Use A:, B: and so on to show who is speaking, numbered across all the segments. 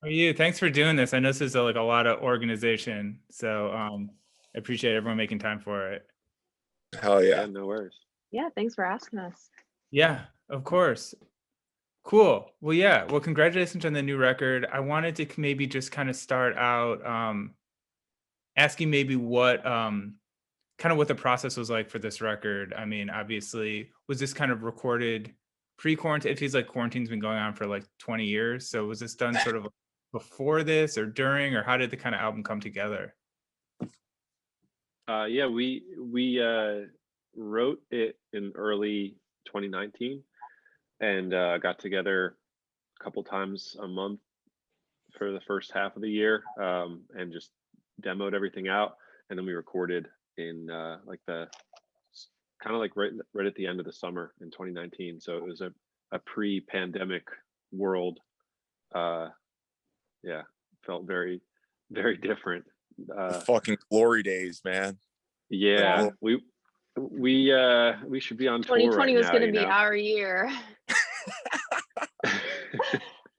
A: How are you? Thanks for doing this. I know this is like a lot of organization, so I appreciate everyone making time for it.
B: Hell
C: Yeah,
B: yeah.
C: no worries.
D: Yeah, thanks for asking us.
A: Yeah, of course. Cool. Well, yeah. Well, congratulations on the new record. I wanted to maybe just kind of start out asking maybe what kind of what the process was like for this record. I mean, obviously, was this kind of recorded pre-quarantine? It feels like quarantine's been going on for like 20 years. So was this done sort of before this or during, or how did the kind of album come together?
C: Yeah, we wrote it in early 2019 and got together a couple times a month for the first half of the year, and just demoed everything out, and then we recorded in like the kind of like right at the end of the summer in 2019. So it was a pre-pandemic world. Uh, yeah, felt very different.
B: The
C: Uh,
B: fucking glory days, man. The
D: Yeah,
C: yeah,
B: glory.
C: we should be on tour right
D: 2020 was
C: now,
D: gonna
C: you
D: be
C: know.
D: our year.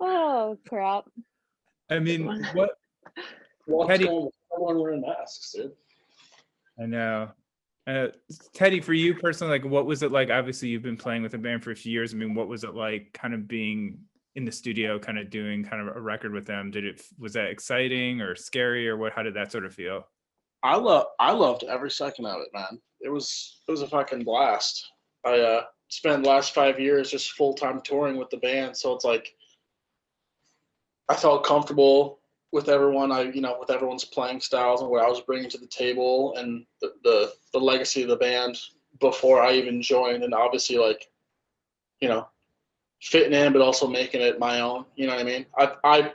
D: Oh, crap.
A: I
D: Good
A: mean,
D: one.
A: what
E: What's
A: Teddy,
E: going on? Everyone wearing masks, dude.
A: I know. Uh, Teddy, for you personally, like, what was it like? Obviously, you've been playing with the band for a few years. I mean, what was it like, kind of being in the studio, kind of doing kind of a record with them? Was that exciting or scary, or what? How did that sort of feel?
E: I loved every second of it, man. It was a fucking blast. I spent the last 5 years just full time touring with the band, so it's like I felt comfortable with everyone. With everyone's playing styles and what I was bringing to the table, and the legacy of the band before I even joined, and obviously like you know fitting in, but also making it my own. You know what I mean?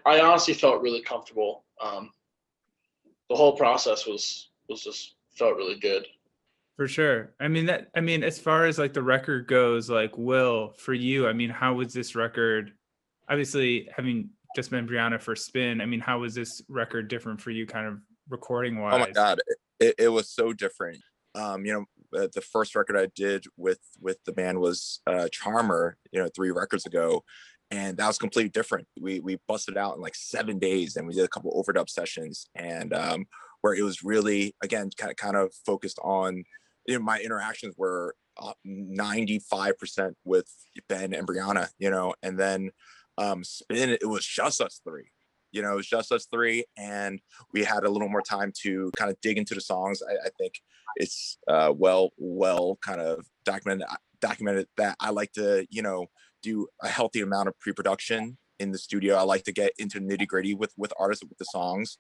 E: I honestly felt really comfortable. The whole process was just felt really good.
A: For sure. I mean, as far as like the record goes, like Will, for you, I mean, how was this record? Obviously, having just been Brianna for Spin, I mean, how was this record different for you, kind of recording
B: Oh my
A: wise?
B: god, it was so different. The first record I did with the band was Charmer, 3 records ago, and that was completely different. We busted out in like 7 days, and we did a couple overdub sessions, and where it was really again kind of focused on, my interactions were 95% with Ben and Brianna, and then Spin, it was just us three. It was just us three, and we had a little more time to kind of dig into the songs. I think it's well kind of documented that I like to do a healthy amount of pre-production in the studio. I like to get into nitty gritty with artists, with the songs.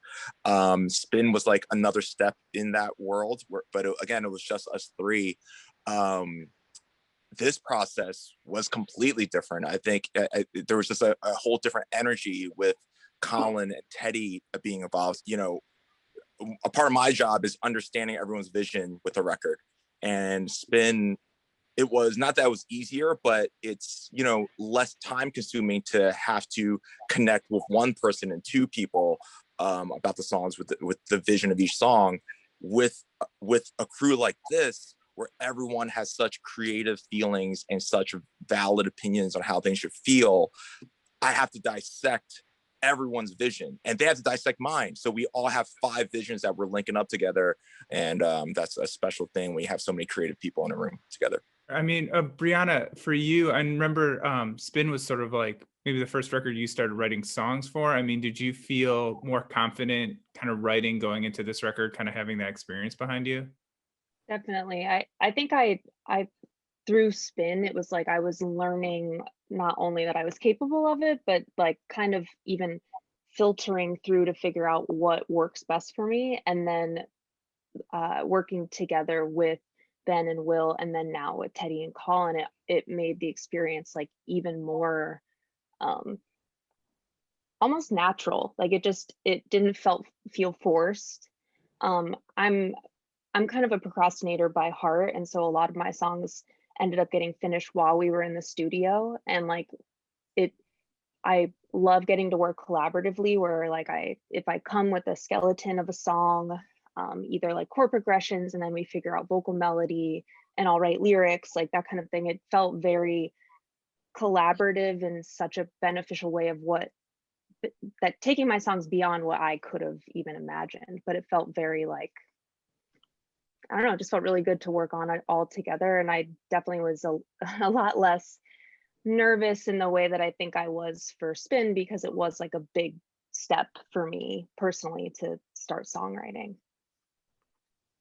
B: Spin was like another step in that world, but again, it was just us three. Um, this process was completely different. I think there was just a whole different energy with Colin and Teddy being involved. A part of my job is understanding everyone's vision with the record. And Spin, it was not that it was easier, but it's less time consuming to have to connect with one person and two people about the songs with the vision of each song. With a crew like this, where everyone has such creative feelings and such valid opinions on how things should feel, I have to dissect everyone's vision, and they have to dissect mine. So we all have 5 visions that we're linking up together, and that's a special thing when you have so many creative people in a room together.
A: I mean, Brianna, for you, I remember Spin was sort of like maybe the first record you started writing songs for. I mean, did you feel more confident kind of writing going into this record, kind of having that experience behind you?
D: Definitely. I think I through Spin, it was like I was learning not only that I was capable of it, but like kind of even filtering through to figure out what works best for me, and then working together with Ben and Will, and then now with Teddy and Colin, it made the experience like even more um, almost natural. Like it didn't feel forced. Um, I'm I'm kind of a procrastinator by heart, and so a lot of my songs ended up getting finished while we were in the studio, and like it I love getting to work collaboratively where like if I come with a skeleton of a song, either like chord progressions and then we figure out vocal melody and I'll write lyrics, like that kind of thing. It felt very collaborative and such a beneficial way of what that taking my songs beyond what I could have even imagined, but it felt very like, I don't know, it just felt really good to work on it all together. And I definitely was a lot less nervous in the way that I think I was for Spin, because it was like a big step for me personally to start songwriting.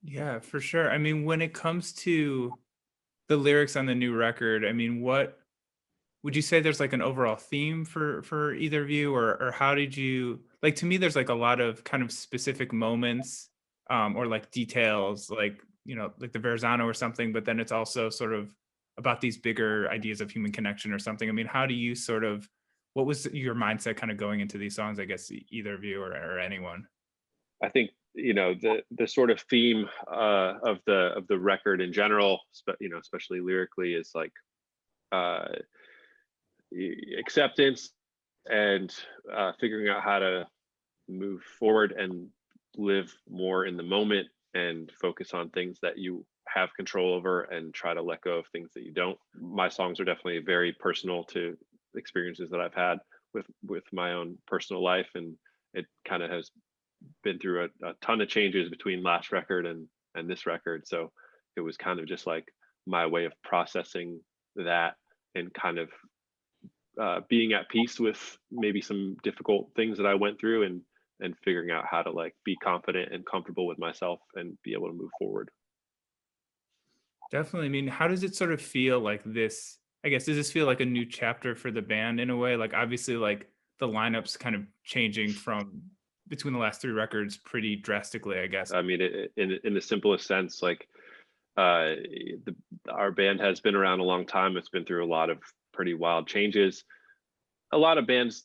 A: Yeah, for sure. I mean, when it comes to the lyrics on the new record, I mean, what would you say there's like an overall theme for either of you, or how did you like, to me there's like a lot of kind of specific moments or like details, like, you know, like the Verrazano or something, but then it's also sort of about these bigger ideas of human connection or something. I mean, how do you sort of, what was your mindset kind of going into these songs, I guess, either of you or anyone?
C: I think, you know, the sort of theme of the record in general, you know, especially lyrically, is like uh, acceptance and figuring out how to move forward and live more in the moment and focus on things that you have control over and try to let go of things that you don't. My songs are definitely very personal to experiences that I've had with my own personal life, and it kind of has been through a ton of changes between last record and this record. So it was kind of just like my way of processing that and kind of being at peace with maybe some difficult things that I went through, and figuring out how to like be confident and comfortable with myself and be able to move forward.
A: Definitely. I mean, how does it sort of feel like this? I guess, does this feel like a new chapter for the band in a way? Like, obviously, like the lineup's kind of changing from between the last three records pretty drastically, I guess.
C: I mean, in the simplest sense, like our band has been around a long time. It's been through a lot of pretty wild changes. A lot of bands,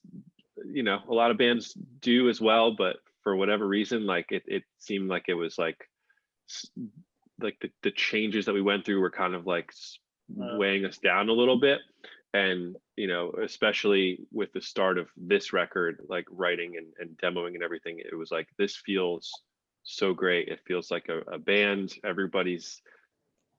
C: you know, a lot of bands do as well, but for whatever reason, like it seemed like it was like the changes that we went through were kind of like weighing us down a little bit. And, you know, especially with the start of this record, like writing and demoing and everything, it was like, this feels so great. It feels like a band. Everybody's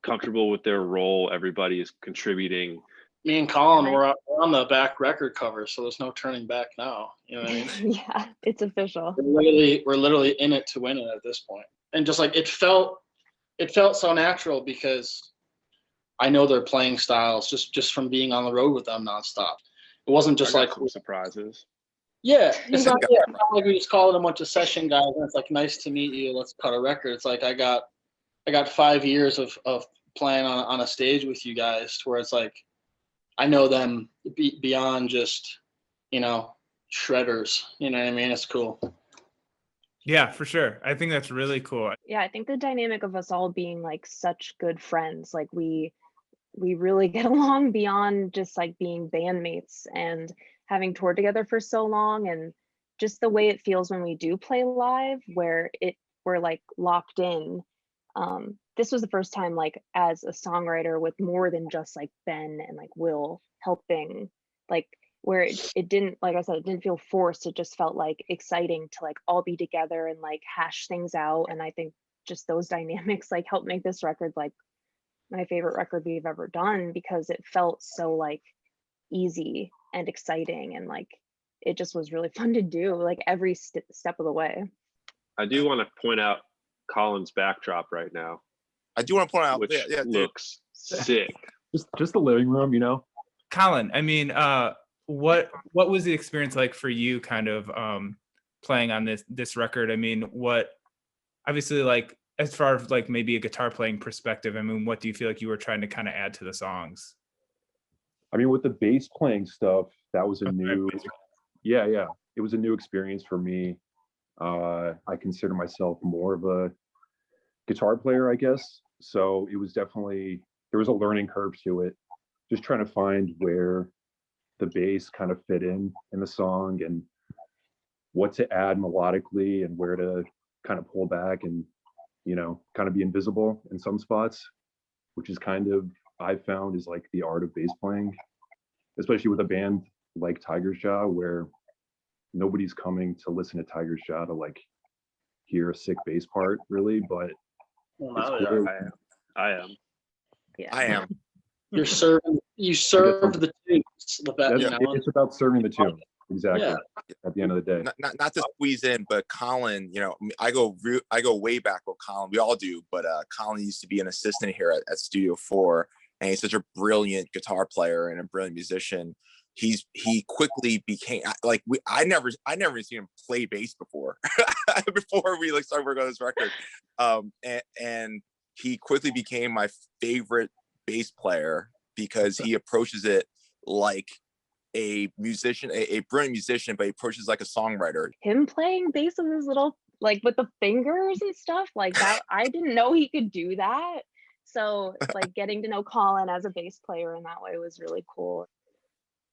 C: comfortable with their role. Everybody is contributing.
E: Me and Colin were on the back record cover, so there's no turning back now. You know what I mean?
D: Yeah, it's official.
E: We're literally in it to win it at this point. And just like it felt so natural because I know their playing styles just from being on the road with them nonstop. It wasn't just like
C: some surprises.
E: Yeah, it's not like we just called a bunch of session guys and it's like, nice to meet you, let's cut a record. It's like I got 5 years of playing on a stage with you guys, to where it's like I know them beyond just, you know, shredders. You know what I mean? It's cool.
A: Yeah, for sure. I think that's really cool.
D: Yeah, I think the dynamic of us all being like such good friends, like we really get along beyond just like being bandmates, and having toured together for so long, and just the way it feels when we do play live, where we're like locked in. This was the first time, like as a songwriter, with more than just like Ben and like Will helping, like where it didn't, like I said, it didn't feel forced. It just felt like exciting to like all be together and like hash things out. And I think just those dynamics like helped make this record like my favorite record we've ever done, because it felt so like easy and exciting, and like it just was really fun to do, like every step of the way.
C: I do want to point out Colin's backdrop right now.
B: I do want to point out,
C: which looks sick.
F: Just the living room, you know.
A: Colin, I mean, what was the experience like for you, kind of playing on this record? I mean, what, obviously, like as far as like maybe a guitar playing perspective, I mean, what do you feel like you were trying to kind of add to the songs?
F: I mean, with the bass playing stuff, that was a new, yeah, it was a new experience for me. I consider myself more of a guitar player, I guess. So it was definitely, there was a learning curve to it. Just trying to find where the bass kind of fit in the song, and what to add melodically and where to kind of pull back and, you know, kind of be invisible in some spots, which is kind of, I found, is like the art of bass playing, especially with a band like Tiger's Jaw, where nobody's coming to listen to Tiger's Jaw to like hear a sick bass part, really, but
E: Well,
C: I am.
D: Yeah,
B: I am.
E: you serve the tunes. The best,
F: it's about serving the tune. exactly.
E: Yeah.
F: At the end of the day.
B: Not to squeeze in, but Colin, you know, I go way back with Colin. We all do, but Colin used to be an assistant here at Studio 4, and he's such a brilliant guitar player and a brilliant musician. He quickly became like I never seen him play bass before before we like started working on this record, and he quickly became my favorite bass player because he approaches it like a musician, a brilliant musician, but he approaches like a songwriter.
D: Him playing bass with his little, like with the fingers and stuff like that, I didn't know he could do that. So like getting to know Colin as a bass player in that way was really cool.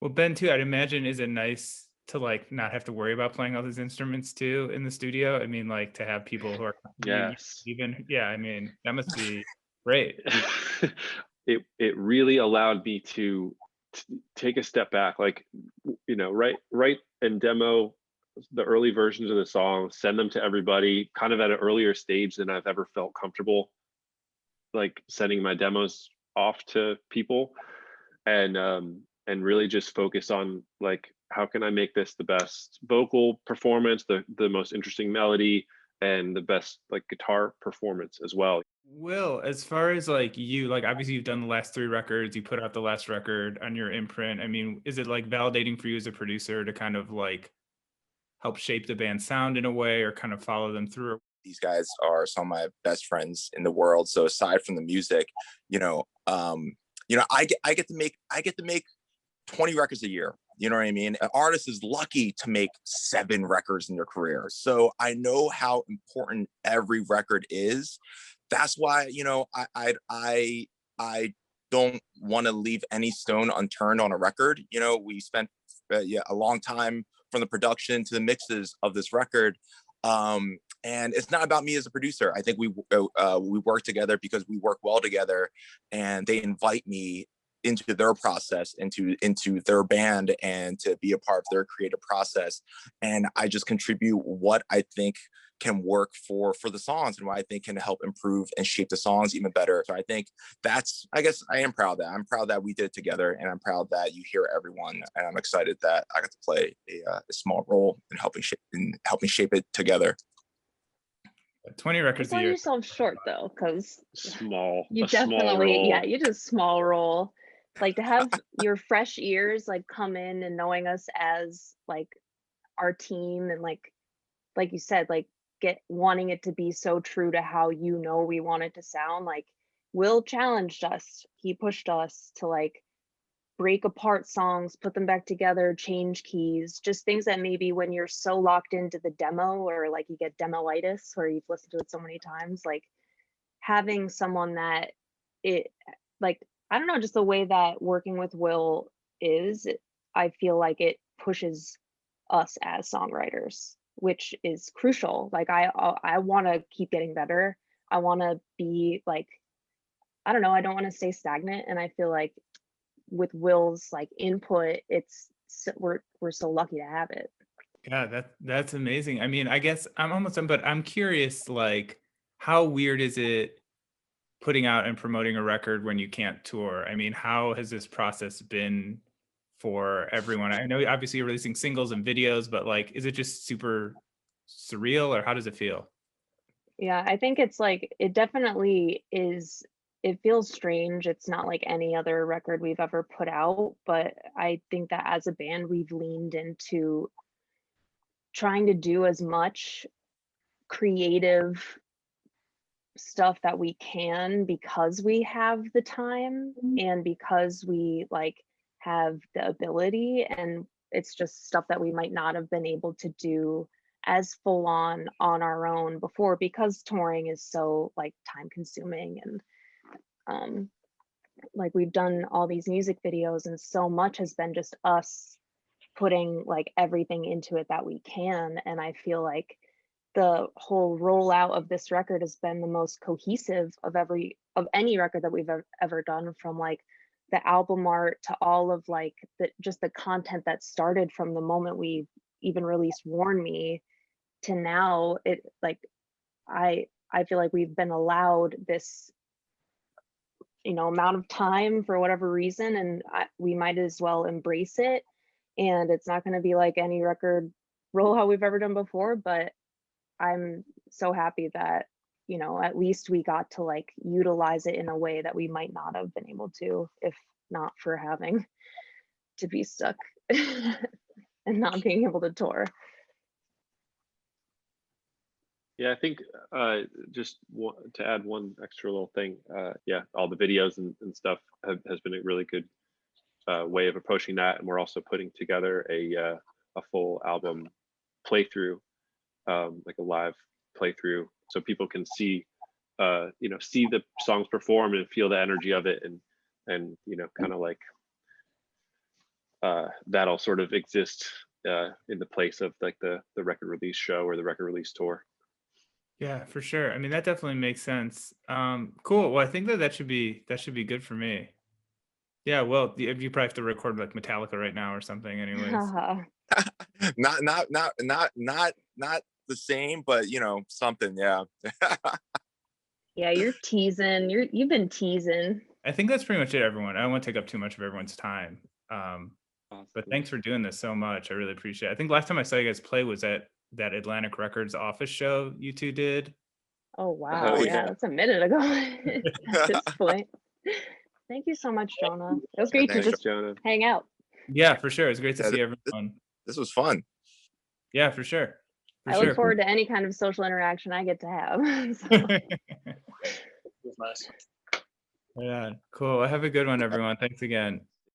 A: Well, Ben, too, I'd imagine, is it nice to like not have to worry about playing all these instruments too in the studio? I mean, like to have people who are
C: Yes.
A: even, yeah, I mean, that must be great.
C: It really allowed me to take a step back, like, you know, write and demo the early versions of the song, send them to everybody kind of at an earlier stage than I've ever felt comfortable like sending my demos off to people, and really just focus on like, how can I make this the best vocal performance, the most interesting melody, and the best like guitar performance as well.
A: Will, as far as like you, like obviously you've done the last 3 records, you put out the last record on your imprint. I mean, is it like validating for you as a producer to kind of like help shape the band's sound in a way, or kind of follow them through?
B: These guys are some of my best friends in the world. So aside from the music, I get to make 20 records a year. You know what I mean? An artist is lucky to make 7 records in their career. So I know how important every record is. That's why, I don't want to leave any stone unturned on a record. You know, we spent a long time from the production to the mixes of this record. And it's not about me as a producer. I think we work together because we work well together, and they invite me into their process, into their band, and to be a part of their creative process. And I just contribute what I think can work for the songs, and what I think can help improve and shape the songs even better. So I think I guess I am proud of that. I'm proud that we did it together, and I'm proud that you hear everyone. And I'm excited that I got to play a small role in helping shape it together.
A: 20 records
D: Sell
A: a year.
D: yourself short though, because you
C: definitely
D: you did a small role. Like to have your fresh ears like come in and knowing us as like our team, and like you said, like wanting it to be so true to how we want it to sound. Like Will challenged us. He pushed us to like break apart songs, put them back together, change keys, just things that maybe when you're so locked into the demo, or like you get demoitis where you've listened to it so many times, like having someone that it, like, I don't know, just the way that working with Will is, I feel like it pushes us as songwriters, which is crucial. Like I want to keep getting better. I want to be like, I don't know, I don't want to stay stagnant, and I feel like with Will's like input, we're so lucky to have it.
A: Yeah, that's amazing. I mean, I guess I'm almost done, but I'm curious, like, how weird is it putting out and promoting a record when you can't tour? I mean, how has this process been for everyone? I know obviously you're releasing singles and videos, but like, is it just super surreal, or how does it feel?
D: Yeah, I think it's like, it definitely is. It feels strange. It's not like any other record we've ever put out, but I think that as a band, we've leaned into trying to do as much creative stuff that we can because we have the time and because we like have the ability, and it's just stuff that we might not have been able to do as full on our own before, because touring is so like time consuming. And like we've done all these music videos, and so much has been just us putting like everything into it that we can. And I feel like the whole rollout of this record has been the most cohesive of any record that we've ever done, from like the album art to all of like the content that started from the moment we even released Warn Me to now. It like I feel like we've been allowed this amount of time for whatever reason, and we might as well embrace it and it's not going to be like any record rollout we've ever done before, but I'm so happy that, you know, at least we got to like utilize it in a way that we might not have been able to if not for having to be stuck and not being able to tour.
C: Yeah, I think just to add one extra little thing, yeah, all the videos and stuff has been a really good way of approaching that, and we're also putting together a full album playthrough, like a live playthrough, so people can see, you know, see the songs perform and feel the energy of it, and you know, kind of like that'll sort of exist in the place of like the record release show or the record release tour.
A: Yeah, for sure. I mean, that definitely makes sense. Cool. Well, I think that should be good for me. Yeah. Well, you probably have to record like Metallica right now or something, anyways.
B: Not the same, but you know, something. Yeah.
D: Yeah, you're teasing. You've been teasing.
A: I think that's pretty much it, everyone. I don't want to take up too much of everyone's time. But thanks for doing this so much. I really appreciate it. I think last time I saw you guys play was at that Atlantic Records office show you two did.
D: Oh wow,
C: Oh,
D: yeah,
C: yeah.
D: that's a minute ago at this point. Thank you so much, Jonah. It was great to
B: Thanks,
D: just
C: Jonah.
D: hang out.
A: Yeah, for sure. It's great to
B: Yeah,
A: see everyone.
B: This was fun.
A: Yeah, for sure.
D: I look forward to any kind of social interaction I get to have. So.
E: It was nice.
A: Yeah, cool. Well, have a good one, everyone. Thanks again.